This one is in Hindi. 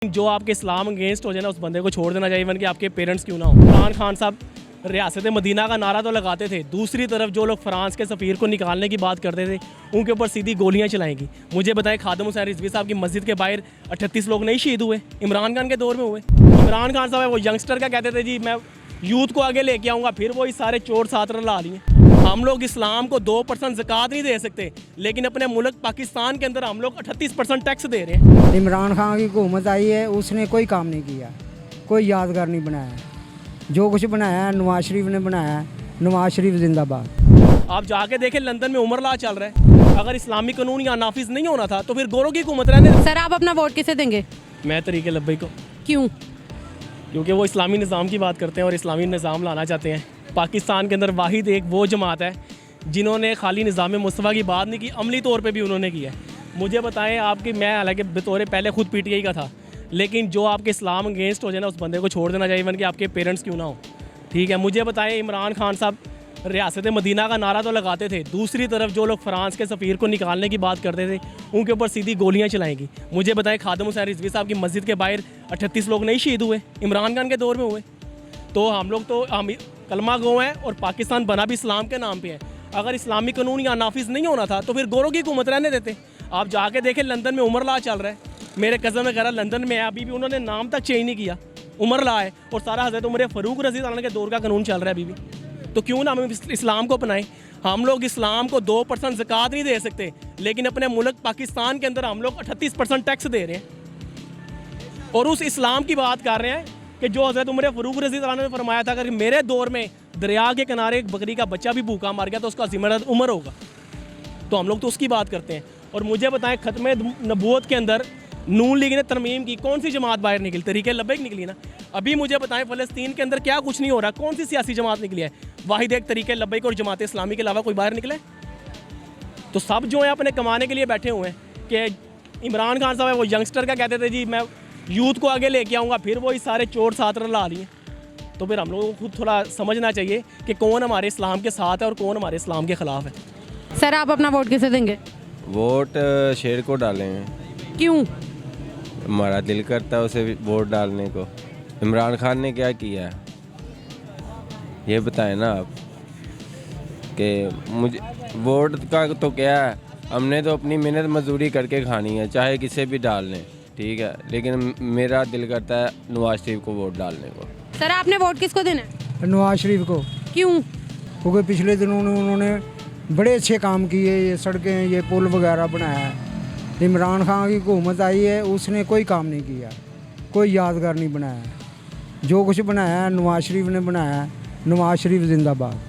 जो आपके इस्लाम अगेंस्ट हो जाए ना उस बंदे को छोड़ देना चाहिए, इवन कि आपके पेरेंट्स क्यों ना हो। इमरान खान साहब रियासत मदीना का नारा तो लगाते थे, दूसरी तरफ जो लोग फ्रांस के सफ़ीर को निकालने की बात करते थे उनके ऊपर सीधी गोलियां चलाएंगी। मुझे बताएं, खादिम हुसैन रिजवी साहब की मस्जिद के बाहर 38 लोग नहीं शहीद हुए? इमरान खान के दौर में हुए। इमरान खान साहब वो यंगस्टर का कहते थे जी मैं यूथ को आगे लेके आऊँगा, फिर वो सारे चोर सात्र ला लिए। हम लोग इस्लाम को 2% ज़कात नहीं दे सकते, लेकिन अपने मुल्क पाकिस्तान के अंदर हम लोग 38% टैक्स दे रहे हैं। इमरान खान की हुकूमत आई है, उसने कोई काम नहीं किया, कोई यादगार नहीं बनाया। जो कुछ बनाया है नवाज शरीफ ने बनाया है। नवाज शरीफ जिंदाबाद। आप जाके देखें, लंदन में उमर ला चल रहा है। अगर इस्लामी कानून यहाँ नाफिज नहीं होना था तो फिर गोरों की हुकूमत रहने दे। सर आप अपना वोट किसे देंगे? मैं तरीके लब्बई को। क्यों? क्योंकि वो इस्लामी निज़ाम की बात करते हैं और इस्लामी निज़ाम लाना चाहते हैं। पाकिस्तान के अंदर वाहिद एक वो जमात है जिन्होंने खाली निज़ाम मुस्तफ़ा की बात नहीं की, अमली तौर पे भी उन्होंने किया है। मुझे बताएं आपकी, मैं हालांकि बतौर पहले खुद PTI का था, लेकिन जो आपके इस्लाम अगेंस्ट हो जाए ना उस बंदे को छोड़ देना चाहिए, इवन कि आपके पेरेंट्स क्यों ना हो। ठीक है, मुझे बताएं, इमरान खान साहब रियासत मदीना का नारा तो लगाते थे, दूसरी तरफ जो लोग फ्रांस के सफ़ीर को निकालने की बात करते थे उनके ऊपर सीधी गोलियां चलाएंगी। मुझे बताएं, खादिम हुसैन रिजवी साहब की मस्जिद के बाहर 38 लोग नहीं शहीद हुए? इमरान खान के दौर में हुए। तो हम लोग तो हम कलमा गो हैं और पाकिस्तान बना भी इस्लाम के नाम पे है। अगर इस्लामी कानून यहाँ नाफिज नहीं होना था तो फिर गोरों की हुकूमत रहने देते। आप जाके देखें, लंदन में उमर ला चल रहा है। मेरे कज़न वगैरह लंदन में है, अभी भी उन्होंने नाम तक चेंज नहीं किया, उमर ला है, और सारा हज़रत उमर फ़ारूक रज़ी अल्लाह के दौर का कानून चल रहा है अभी भी। तो क्यों ना हम इस्लाम को अपनाएं? हम लोग इस्लाम को 2% ज़कात नहीं दे सकते, लेकिन अपने मुल्क पाकिस्तान के अंदर हम लोग 38% टैक्स दे रहे हैं और उस इस्लाम की बात कर रहे हैं कि जो हज़रत उमर फ़ारूक रज़ी अल्लाह ने फरमाया था, अगर मेरे दौर में दरिया के किनारे एक बकरी का बच्चा भी भूखा मर गया तो उसका ज़िम्मेदार उमर होगा। तो हम लोग तो उसकी बात करते हैं। और मुझे बताएं, ख़त्म नबूवत के अंदर नून लीग ने तरमीम की, कौन सी जमात बाहर निकली? तरीके लब्बैक निकली ना। अभी मुझे बताएं, फ़लस्तीन के अंदर क्या कुछ नहीं हो रहा, कौन सी सियासी जमात निकली है? वाहिद एक तरीके लब्बैक और जमात इस्लामी के अलावा कोई बाहर निकले? तो सब जो है अपने कमाने के लिए बैठे हुए हैं। कि इमरान खान साहब वो यंगस्टर का कहते थे जी मैं यूथ को आगे लेके आऊँगा, फिर वो सारे चोर सात्र ला लिए। तो फिर हम लोगों को खुद थोड़ा समझना चाहिए कि कौन हमारे इस्लाम के साथ है और कौन हमारे इस्लाम के ख़िलाफ़ है। सर आप अपना वोट किसे देंगे? वोट शेर को डालेंगे। क्यों? हमारा दिल करता है उसे वोट डालने को। इमरान खान ने क्या किया है ये बताएं ना आप। कि मुझे वोट का तो क्या है, हमने तो अपनी मेहनत मजदूरी करके खानी है, चाहे किसे भी डाल लें, ठीक है, लेकिन मेरा दिल करता है नवाज शरीफ को वोट डालने को। सर आपने वोट किसको देना है? नवाज शरीफ को। क्यों? क्योंकि पिछले दिनों उन्होंने बड़े अच्छे काम किए, ये सड़कें, ये पुल वगैरह बनाया है। इमरान खान की हुकूमत आई है, उसने कोई काम नहीं किया, कोई यादगार नहीं बनाया। जो कुछ बनाया है नवाज शरीफ ने बनाया है। नवाज शरीफ जिंदाबाद।